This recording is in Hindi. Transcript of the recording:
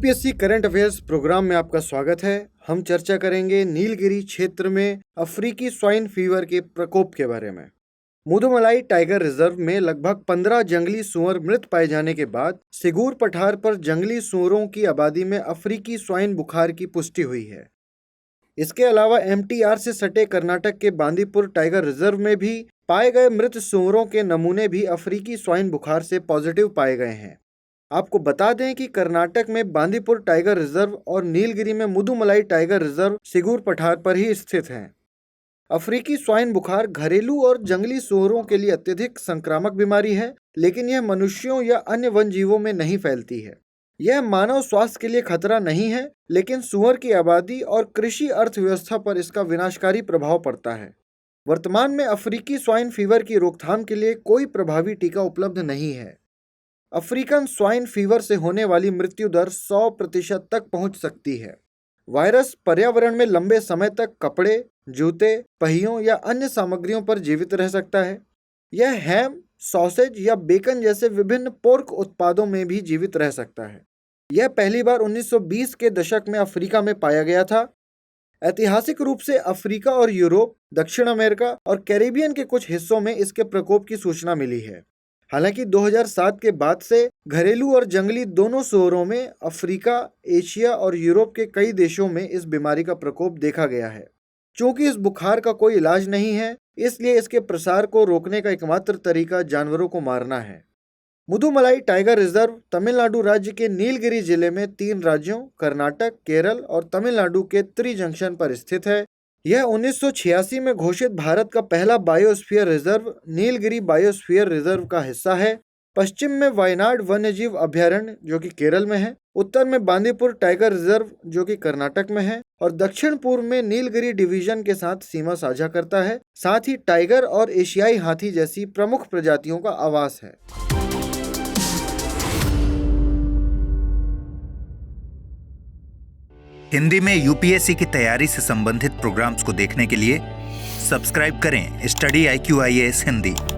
यूपीएससी करंट अफेयर्स प्रोग्राम में आपका स्वागत है। हम चर्चा करेंगे नीलगिरी क्षेत्र में अफ्रीकी स्वाइन फीवर के प्रकोप के बारे में। मुदुमलाई टाइगर रिजर्व में लगभग 15 जंगली सूअर मृत पाए जाने के बाद सिगूर पठार पर जंगली सूअरों की आबादी में अफ्रीकी स्वाइन बुखार की पुष्टि हुई है। इसके अलावा एमटीआर से सटे कर्नाटक के बांदीपुर टाइगर रिजर्व में भी पाए गए मृत सूअरों के नमूने भी अफ्रीकी स्वाइन बुखार से पॉजिटिव पाए गए हैं। आपको बता दें कि कर्नाटक में बांदीपुर टाइगर रिजर्व और नीलगिरी में मुदुमलाई टाइगर रिजर्व सिगूर पठार पर ही स्थित हैं। अफ्रीकी स्वाइन बुखार घरेलू और जंगली सूअरों के लिए अत्यधिक संक्रामक बीमारी है, लेकिन यह मनुष्यों या अन्य वन जीवों में नहीं फैलती है। यह मानव स्वास्थ्य के लिए खतरा नहीं है, लेकिन सूअर की आबादी और कृषि अर्थव्यवस्था पर इसका विनाशकारी प्रभाव पड़ता है। वर्तमान में अफ्रीकी स्वाइन फीवर की रोकथाम के लिए कोई प्रभावी टीका उपलब्ध नहीं है। अफ्रीकन स्वाइन फीवर से होने वाली मृत्यु दर 100% तक पहुंच सकती है। वायरस पर्यावरण में लंबे समय तक कपड़े, जूते, पहियों या अन्य सामग्रियों पर जीवित रह सकता है। यह हैम, सॉसेज या बेकन जैसे विभिन्न पोर्क उत्पादों में भी जीवित रह सकता है। यह पहली बार 1920 के दशक में अफ्रीका में पाया गया था। ऐतिहासिक रूप से अफ्रीका और यूरोप, दक्षिण अमेरिका और कैरिबियन के कुछ हिस्सों में इसके प्रकोप की सूचना मिली है। हालांकि 2007 के बाद से घरेलू और जंगली दोनों सूअरों में अफ्रीका, एशिया और यूरोप के कई देशों में इस बीमारी का प्रकोप देखा गया है। चूंकि इस बुखार का कोई इलाज नहीं है, इसलिए इसके प्रसार को रोकने का एकमात्र तरीका जानवरों को मारना है। मुदुमलाई टाइगर रिजर्व तमिलनाडु राज्य के नीलगिरी जिले में 3 राज्यों कर्नाटक, केरल और तमिलनाडु के त्रि जंक्शन पर स्थित है। यह 1986 में घोषित भारत का पहला biosphere reserve Nilgiri biosphere reserve का हिस्सा है। पश्चिम में वायनाड वन्यजीव अभयारण्य जो कि केरल में है, उत्तर में बांदीपुर टाइगर रिजर्व जो कि कर्नाटक में है और दक्षिण पूर्व में नीलगिरी डिवीजन के साथ सीमा साझा करता है। साथ ही टाइगर और एशियाई हाथी जैसी प्रमुख प्रजातियों का आवास है। हिंदी में यूपीएससी की तैयारी से संबंधित प्रोग्राम्स को देखने के लिए सब्सक्राइब करें स्टडी IQ IAS हिंदी।